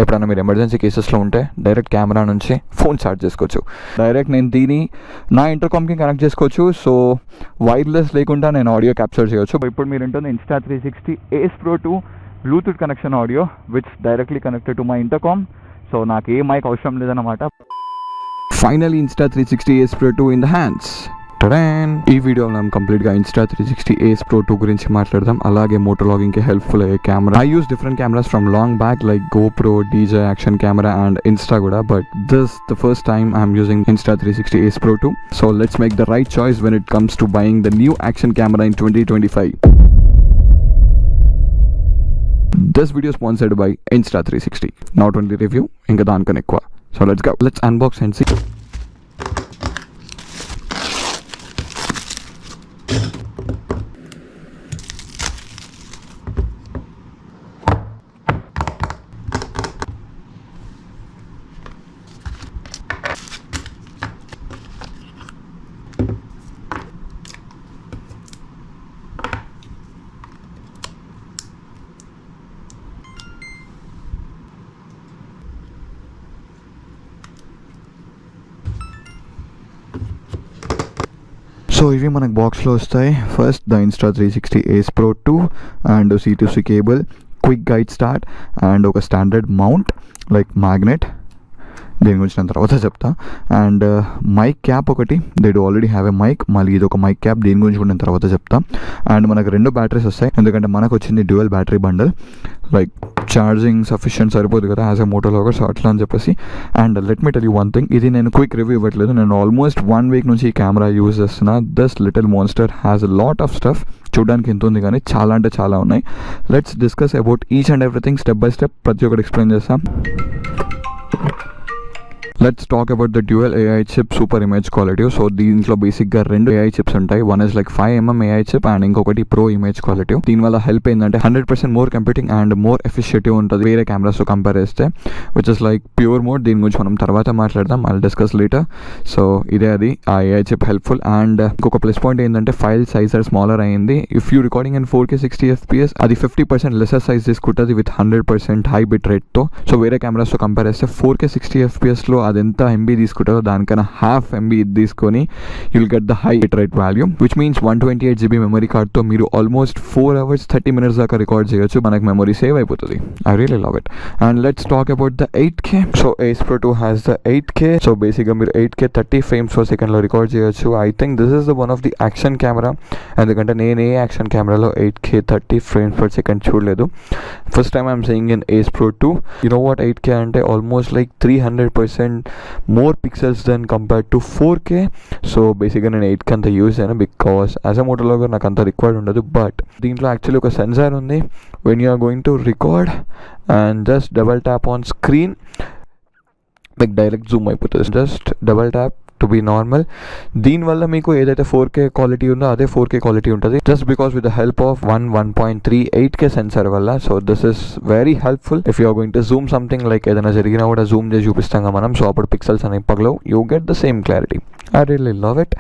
ఎప్పుడైనా మీరు ఎమర్జెన్సీ కేసెస్లో ఉంటే డైరెక్ట్ కెమెరా నుంచి ఫోన్ చార్జ్ చేసుకోవచ్చు. డైరెక్ట్ నేను దీన్ని నా ఇంటర్కామ్కి కనెక్ట్ చేసుకోవచ్చు. సో వైర్లెస్ లేకుండా నేను ఆడియో క్యాప్చర్ చేయొచ్చు. ఇప్పుడు మీరు ఉంటుంది Insta360 Ace Pro 2 bluetooth connection audio which directly connected to my intercom. So నాకు ఏ మైక్ అవసరం లేదన్నమాట. Finally Insta360 Ace Pro 2 in the hands. ఈ వీడియోలో మనం కంప్లీట్గా Insta360 Ace Pro 2 గురించి మాట్లాడదాం. అలాగే మోటోలాగింగ్కి హెల్ప్ఫుల్ అయ్యే camera. I use different cameras from long back like GoPro, DJI action camera and Insta కూడా, but this the first time I'm using Insta360 Ace Pro 2. So let's make the right choice when it comes to buying the new action camera in 2025. This video is sponsored by Insta360. Not only review, inga danikane ekkuva. So let's go. Let's unbox and see. So ఇవి మనకు బాక్స్లో వస్తాయి. First the Insta360 Ace Pro 2 and C2C cable, quick guide start and ఒక standard mount like magnet, దీని గురించి నేను తర్వాత చెప్తా. అండ్ మైక్ క్యాప్ ఒకటి, they do already have a mic, మళ్ళీ ఇది ఒక మైక్ క్యాప్, దీని గురించి కూడా నేను తర్వాత చెప్తా. అండ్ మనకు 2 బ్యాటరీస్ వస్తాయి, ఎందుకంటే మనకు వచ్చింది dual battery bundle. Like charging sufficient సరిపోదు కదా యాజ్ ఎ మోటోలాగర్, సో అట్లా అని చెప్పేసి. And let me tell you one thing, ఇది నేను క్విక్ రివ్యూ ఇవ్వట్లేదు, నేను ఆల్మోస్ట్ 1 వీక్ నుంచి ఈ కెమెరా యూజ్ చేస్తున్నా. This little monster has a lot of stuff. చూడడానికి ఎంత ఉంది కానీ చాలా అంటే చాలా ఉన్నాయి. Let's discuss about each and everything step by step, ప్రతి ఒక్కటి ఎక్స్ప్లెయిన్ చేస్తాం. Let's talk about the dual AI chip super image quality. So దీంట్లో బేసిక్గా 2 AI చిప్స్ ఉంటాయి. One is like 5mm AI chip and ఇంకొకటి ప్రో ఇమేజ్ క్వాలిటీ. దీనివల్ల help ఏంటంటే 100% more computing and more ఎఫిషియెంటివ్ ఉంటుంది వేరే కెమెరాస్తో కంపేర్ చేస్తే, which is like pure mode. దీని గురించి మనం తర్వాత మాట్లాడదాం, ఐల్ డిస్కస్ లేటర్. సో ఇదే అది ఆ AI చిప్ హెల్ప్ఫుల్. అండ్ ఇంకొక ప్లస్ పాయింట్ ఏంటంటే ఫైల్ సైజ్ స్మాలర్ అయింది. If you recording in 4K 60 FPS అది 50% లెసర్ సైజ్ తీసుకుంటుంది విత్ 100% హై బిట్ రేట్తో. సో వేరే కెమెరాస్తో కంపేర్ చేస్తే 4K 60 FPSలో అది ఎంత MB తీసుకుంటారో దానికన్నా ½ MB తీసుకొని you'll get the high bit rate value, which means 128GB memory కార్డ్తో మీరు ఆల్మోస్ట్ 4 hours 30 minutes దాకా రికార్డ్ చేయొచ్చు. మనకు మెమరీ సేవ్ అయిపోతుంది. I really love it. And let's talk about the 8K. So Ace Pro 2 has the 8K. So బేసిక్గా మీరు 8K 30 frames per second లో record చేయొచ్చు. I think this is the one of the action camera, ఎందుకంటే నేను ఏ action కెమెరాలో 8K 30 frames per second చూడలేదు. First time I'm saying in Ace Pro 2. You know what 8K అంటే almost like 300% more pixels then compared to 4K. So బేసిక్గా నేను 8K అంతా use చేయను because as a మోటోలాగర్ నాకు అంత రికార్డ్ ఉండదు. బట్ దీంట్లో యాక్చువల్లీ ఒక సెన్సార్ ఉంది. When you are going to record and just double tap on screen, like direct zoom అయిపోతుంది. Just double tap to be normal. దీనివల్ల మీకు ఏదైతే 4K క్వాలిటీ ఉందో అదే 4K క్వాలిటీ ఉంటుంది, just because with the help of 1.3 8K sensor వల్ల. So this is very helpful if you are going to zoom something, like ఏదైనా జరిగినా కూడా జూమ్ చేసి చూపిస్తాం మనం. సో అప్పుడు పిక్సెల్స్ అనేవి పగలవు, you get the same clarity. I really love it.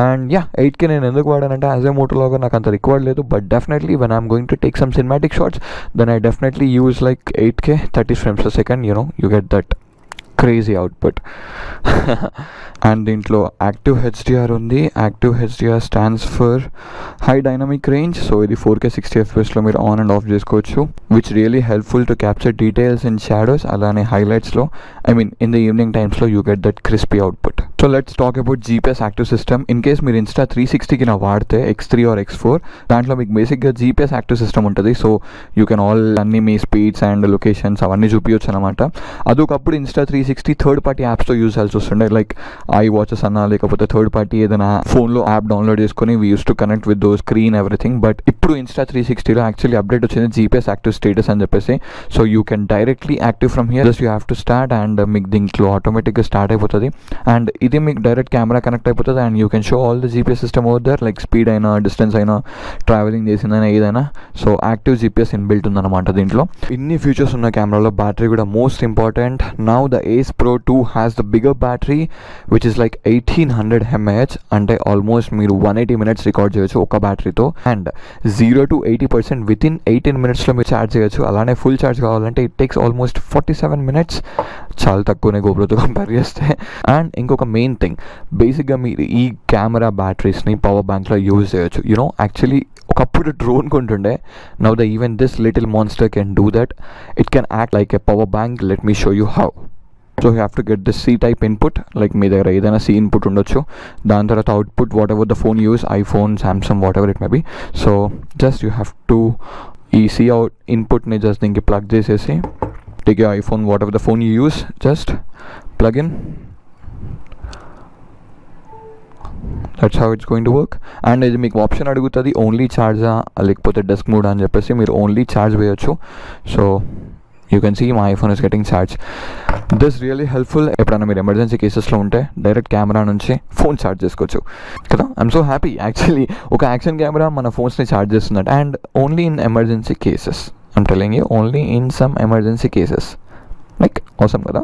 And yeah 8K నేను ఎందుకు వాడానంటే యాజ్ ఏ మోటోలాగర్ నాకు అంత రికార్డ్ లేదు, but definitely when I'm going to take some cinematic shots then I definitely use like 8K 30 frames per second. You know, you get that crazy output. And దీంట్లో active HDR ఉంది. Active HDR stands for high dynamic range. So ఇది 4K 60 FPSలో మీరు on and of చేసుకోవచ్చు, which really helpful to capture details in shadows. అలానే హైలైట్స్లో in the evening టైమ్స్లో you get that crispy output. So let's talk about GPS active system. In case మీరు Insta360కి నా వాడితే X3 or X4, దాంట్లో మీకు బేసిక్గా GPS active system ఉంటుంది. So you can all అన్ని మీ స్పీడ్స్ అండ్ లొకేషన్స్ అవన్నీ చూపించచ్చు అనమాట. అదొకప్పుడు Insta360 థర్డ్ పార్టీ యాప్స్తో యూజ్ చేయాల్సి వస్తుండే, లైక్ ఐ వాచెస్ అన్నా లేకపోతే థర్డ్ పార్టీ ఏదైనా ఫోన్లో యాప్ డౌన్లోడ్ చేసుకొని we use to connect with those screen everything. But ఇప్పుడు Insta360లో యాక్చువల్లీ అప్డేట్ వచ్చింది GPS యాక్టివ్ స్టేటస్ అని చెప్పేసి. So you can directly active from here, just you have to start and మీకు దీంట్లో ఆటోమేటిక్గా స్టార్ట్ అయిపోతుంది. అండ్ ఇది మీకు డైరెక్ట్ కెమెరా కనెక్ట్ అయిపోతుంది and you can show all the GPS system over there, like speed అయినా డిస్టెన్స్ అయినా traveling చేసిందైనా ఏదైనా. సో యాక్టివ్ GPS ఇన్బిల్ట్ ఉందన్నమాట దీంట్లో. ఇన్ని ఫీచర్స్ ఉన్న కెమెరాలో బ్యాటరీ కూడా most important. Now the Ace Pro 2 has the bigger battery which is like 1800 mAh అంటే ఆల్మోస్ట్ మీరు 180 minutes రికార్డ్ చేయొచ్చు ఒక బ్యాటరీతో. అండ్ 0 to 80% వితిన్ 18 minutesలో మీరు ఛార్జ్ చేయొచ్చు. అలానే ఫుల్ ఛార్జ్ కావాలంటే ఇట్ టేక్స్ ఆల్మోస్ట్ 47 minutes, చాలా తక్కువనే గోప్రోతో కంపేర్ చేస్తే. అండ్ ఇంకొక మెయిన్ థింగ్, బేసిక్గా మీరు ఈ కెమెరా బ్యాటరీస్ని పవర్ బ్యాంక్లో యూజ్ చేయొచ్చు. యూనో యాక్చువల్లీ ఒకప్పుడు డ్రోన్ కొంటుండే, now the even this little monster can do that. It can act like a power bank. Let me show you how. So you have to get this C type input, like మీ దగ్గర ఏదైనా C input ఉండొచ్చు. దాని తర్వాత output whatever the phone use, iPhone, Samsung, whatever it may be. So just you have to ఈ C inputని just దీనికి plug చేసేసి, take you iPhone, whatever the phone you use, just plug in. That's how it's going to work. And ఇది మీకు option అడుగుతుంది only ఛార్జా లేకపోతే desk mode అని చెప్పేసి. మీరు ఓన్లీ ఛార్జ్ వేయొచ్చు. So you can see my iPhone is getting charge. This really helpful. ఎప్పుడైనా మీరు ఎమర్జెన్సీ కేసెస్లో ఉంటే డైరెక్ట్ కెమెరా నుంచి ఫోన్ ఛార్జ్ చేసుకోవచ్చు కదా. ఐఎమ్ సో హ్యాపీ యాక్చువల్లీ ఒక యాక్షన్ కెమెరా మన ఫోన్స్ని ఛార్జ్ చేస్తున్నట్టు. And only in emergency cases, I'm telling you, only in some emergency cases. Like అవసరం కదా.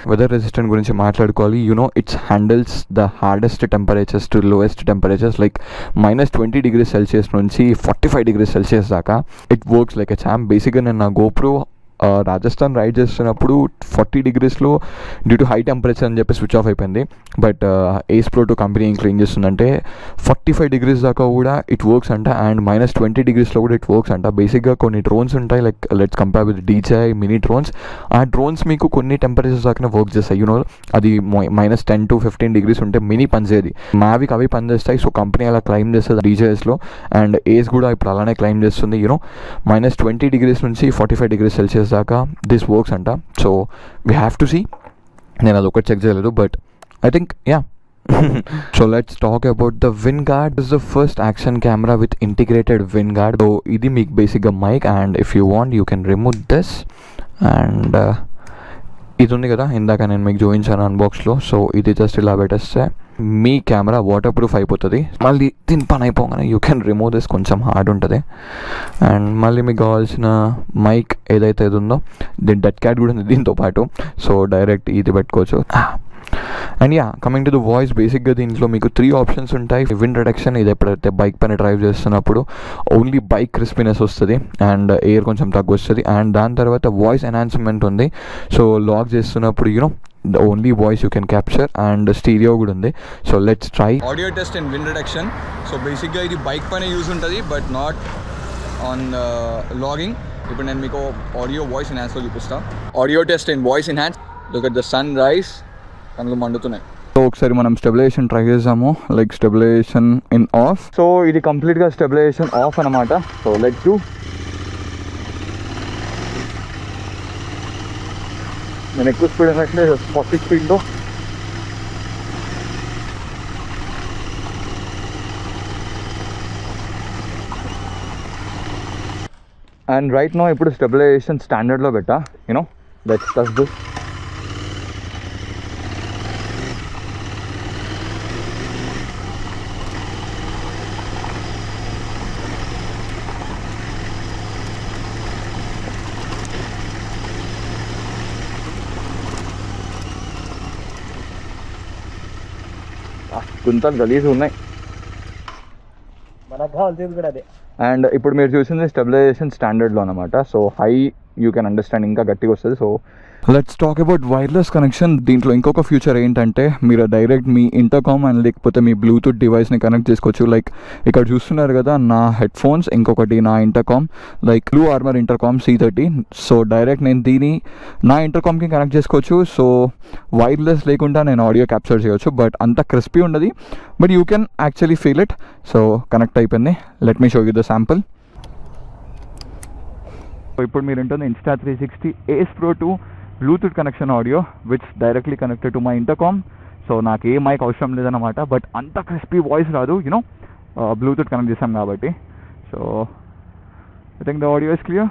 వెదర్ రెసిస్టెంట్ గురించి మాట్లాడుకోవాలి. You know it's handles the hardest temperatures to lowest temperatures, like -20°C నుంచి 45°C దాకా. It works like a champ. బేసిక్గా నేను నా GoPro Rajasthan ride చేస్తున్నప్పుడు 40°లో డ్యూ టు హై టెంపరేచర్ అని చెప్పి స్విచ్ ఆఫ్ అయిపోయింది. బట్ Ace Pro 2 కంపెనీ ఏం క్లీన్ చేస్తుందంటే 45° దాకా కూడా ఇట్ వర్క్స్ అంట. అండ్ -20°లో కూడా ఇట్ వర్క్స్ అంట. బేసిక్గా కొన్ని డ్రోన్స్ ఉంటాయి, like let's compare with DJI mini drones. ఆ డ్రోన్స్ మీకు కొన్ని టెంపరేచర్స్ దాకా వర్క్ చేస్తాయి. యూనో అది -10 to 15° ఉంటే మినీ పనిచేది. మావికి అవి పనిచేస్తాయి. సో కంపెనీ అలా క్లైమ్ చేస్తుంది DJIస్లో. అండ్ ఏస్ కూడా ఇప్పుడు అలానే క్లైమ్ చేస్తుంది. యూనో -20° నుంచి 45°C దాకా దిస్ వర్క్స్ అంట. So we have to see. నేను అది ఒకటి చెక్ చేయలేదు, but I think yeah. So let's talk about the wind guard. This is the first action camera with integrated wind guard. So ఇది మీకు బేసిక్గా mic, and if you want you can remove this. And ఇది ఉంది కదా ఇందాక నేను మీకు చూపించాను అన్బాక్స్లో. సో ఇది జస్ట్ ఇలా పెట్టేస్తే మీ కెమెరా వాటర్ ప్రూఫ్ అయిపోతుంది. మళ్ళీ దీని పని అయిపోగానే యూ కెన్ రిమూవ్ దిస్. కొంచెం హార్డ్ ఉంటుంది. అండ్ మళ్ళీ మీకు కావాల్సిన మైక్ ఏదైతే ఇది ఉందో, దీని డెడ్ క్యాట్ కూడా ఉంది దీంతో పాటు. సో డైరెక్ట్ ఇది పెట్టుకోవచ్చు. And yeah, coming to the voice, బేసిక్గా దీంట్లో మీకు 3 ఆప్షన్స్ ఉంటాయి. విండ్ రిడక్షన్, ఇది ఎప్పుడైతే బైక్ పైన డ్రైవ్ చేస్తున్నప్పుడు ఓన్లీ బైక్ క్రిస్పీనెస్ వస్తుంది అండ్ ఎయిర్ కొంచెం తక్కువ వస్తుంది. అండ్ దాని తర్వాత వాయిస్ ఎన్హాన్స్మెంట్ ఉంది. సో లాక్ చేస్తున్నప్పుడు you know the only voice you can capture, and stereo కూడా ఉంది. So let's try audio test and wind reduction. So బేసిక్గా ఇది బైక్ పైన యూజ్ ఉంటుంది, బట్ నాట్ ఆన్ లాగింగ్. ఇప్పుడు నేను మీకు ఆడియో వాయిస్ ఎన్హాన్స్లో చూపిస్తాను. Audio test and voice enhance. Look at the sunrise, కళ్ళు మండుతున్నాయి. సో ఒకసారి మనం స్టెబిలైజేషన్ ట్రై చేసాము, like stabilization in off. So ఇది కంప్లీట్గా స్టెబిలైజేషన్ ఆఫ్ అనమాట. So let's do. నేను ఎక్కువ స్పీడ్ అంటే 40 స్పీడ్లో. అండ్ రైట్ నో ఇప్పుడు స్టెబిలైజేషన్ స్టాండర్డ్లో పెట్టా. You know let's touch this. గుంతలు గలీజ్ ఉన్నాయి. అండ్ ఇప్పుడు మీరు చూసింది స్టెబిలైజేషన్ స్టాండర్డ్లో అనమాట. So high you can understand ఇంకా గట్టిగా వస్తుంది. So let's talk about wireless connection. దీంట్లో ఇంకొక ఫ్యూచర్ ఏంటంటే మీరు డైరెక్ట్ మీ ఇంటర్కామ్ అండ్ లేకపోతే మీ బ్లూటూత్ డివైస్ని కనెక్ట్ చేసుకోవచ్చు. లైక్ ఇక్కడ చూస్తున్నారు కదా నా హెడ్ ఫోన్స్, ఇంకొకటి నా intercom, like Blue Armor intercom C30. So direct నేను దీన్ని నా ఇంటర్కామ్కి కనెక్ట్ చేసుకోవచ్చు. సో వైర్లెస్ లేకుండా నేను ఆడియో క్యాప్చర్ చేయవచ్చు, బట్ అంత క్రిస్పీ ఉండదు, but you can actually feel it. So connect అయిపోయింది. Let me show you the sample. ఇప్పుడు మీరు ఉంటుంది Insta360 Ace Pro 2 bluetooth connection audio which directly connected to my intercom. So నాకు ఏ mic అవసరం లేదన్నమాట, బట్ అంత క్రిస్పీ వాయిస్ రాదు, యూనో బ్లూటూత్ కనెక్ట్ చేసాం కాబట్టి. So I think the audio is clear.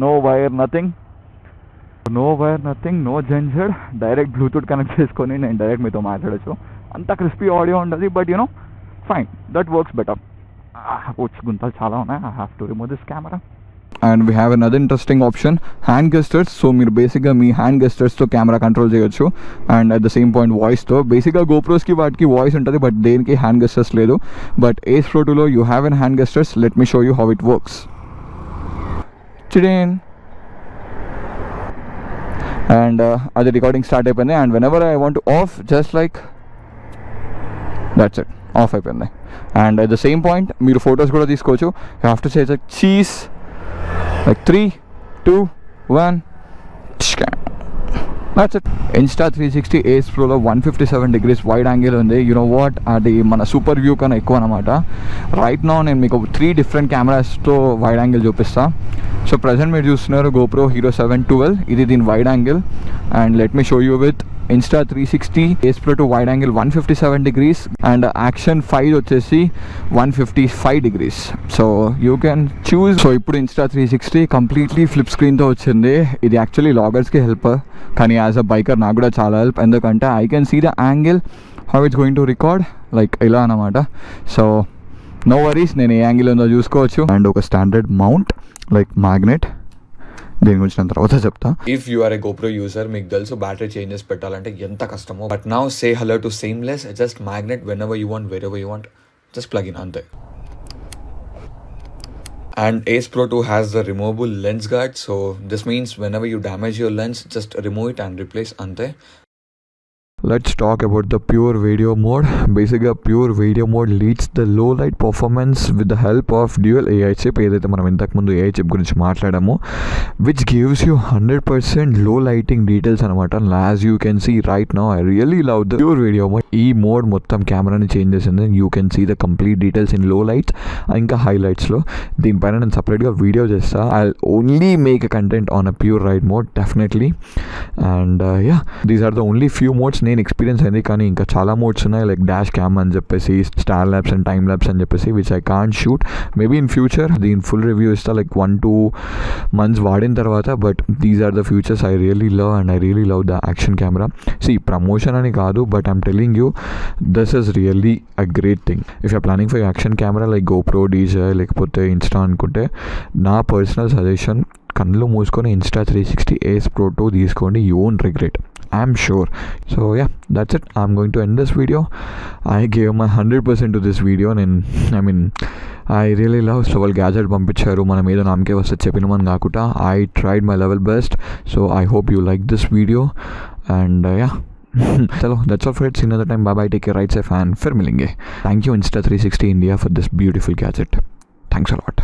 No wire nothing, no జంజర్. Direct bluetooth connect చేసుకొని నేను డైరెక్ట్ మీతో మాట్లాడచ్చు. అంత క్రిస్పీ ఆడియో ఉండదు, but you know fine, that works better. గుంతలు చాలా ఉన్నాయి. I have to remove this camera. And we have another interesting option, hand gestures. So మీరు బేసిక్గా మీ హ్యాండ్ గెస్టర్స్తో కెమెరా కంట్రోల్ చేయొచ్చు and at the same point వాయిస్తో. బేసిక్గా గోప్రోస్కి వాటికి వాయిస్ ఉంటుంది బట్ దేనికి హ్యాండ్ గెస్టర్స్ లేదు. బట్ ఏస్ ప్రో 2లో you have an hand gestures. Let me show you how it works. చిడేన్ అండ్ అది రికార్డింగ్ స్టార్ట్ అయిపోయింది. And whenever I want off just like that's it, off అయిపోయింది. And at the same point మీరు photos కూడా తీసుకోవచ్చు. You have to say like cheese, like 3, 2, 1. That's it. Insta360 Ace Proలో 157 degrees wide angle ఉంది. You know what, అది మన super view కన్నా ఎక్కువ అనమాట. రైట్ నౌ నేను మీకు 3 డిఫరెంట్ కెమెరాస్తో వైడ్ యాంగిల్ చూపిస్తా. సో ప్రజెంట్ మీరు చూస్తున్నారు GoPro Hero 712, ఇది దీని wide angle. And let me show you with Insta360 Ace Pro 2 wide angle 157 degrees and action 5 వచ్చేసి 155 degrees. సో యూ కెన్ చూస్. సో ఇప్పుడు Insta360 కంప్లీట్లీ ఫ్లిప్ స్క్రీన్తో వచ్చింది. ఇది యాక్చువల్లీ లాగర్స్కి హెల్ప్, కానీ యాజ్ అ బైకర్ నాకు కూడా చాలా హెల్ప్. ఎందుకంటే I can see the angle how it's going to record, like ఇలా అనమాట. సో నో వరీస్, నేను ఏ యాంగిల్ ఉందో చూసుకోవచ్చు. అండ్ ఒక స్టాండర్డ్ మౌంట్ లైక్ మ్యాగ్నెట్, దీని గురించి నేను తర్వాత చెప్తా. If you are a GoPro user, మీకు తెలుసు బ్యాటరీ చేంజెస్ పెట్టాలంటే ఎంత కష్టమో. But now say hello to seamless, just magnet whenever you want, wherever you want, just plug in, అంతే. And Ace Pro 2 has the removable lens guard, so this means whenever you damage your lens, just remove it and replace, ante. Let's talk about the pure video mode. Basically, pure video mode leads the low light performance with the help of dual AI chip. ఏదైతే మనం ఇంతకు ముందు AI chip గురించి మాట్లాడామో, which gives you 100% low lighting details అనమాట. As you can see right now, I really love the pure video mode. ఈ mode మొత్తం కెమెరాని change చేసింది. You can see the complete details in low lights ఇంకా హైలైట్స్లో. దీనిపైన నేను సపరేట్గా వీడియో చేస్తా. I only make a content on a pure ride mode definitely. And yeah, these are the only few modes నేను ఎక్స్పీరియన్స్ అయింది. కానీ ఇంకా చాలా మోడ్స్ ఉన్నాయి, లైక్ డాష్ క్యామ్ అని చెప్పేసి, star labs and time labs అని చెప్పేసి, which I can't shoot. Maybe in future దీని ఫుల్ రివ్యూ ఇస్తా, లైక్ 1-2 months వాడిన తర్వాత. But these are the futures I really love and I really love the action camera. సి promotion అని కాదు, but I'm telling you this is really a great thing. If you planning for action camera like GoPro, DJI లేకపోతే Insta అనుకుంటే, నా personal suggestion కళ్ళు మూసుకొని Insta360 Ace Pro 2 తీసుకోండి. You won't regret, I'm sure. So yeah, that's it. I'm going to end this video. I gave my 100% to this video, and I mean I really love so well gadget పంపించారు, మనం ఏదో నామకే వస్తే చెప్పినమని కాకుండా I tried my level best. So I hope you like this video and yeah. Chalo, that's all for it. See you another time. Bye bye, take care, ride safe and फिर मिलेंगे. Thank you Insta360 India for this beautiful gadget. Thanks a lot.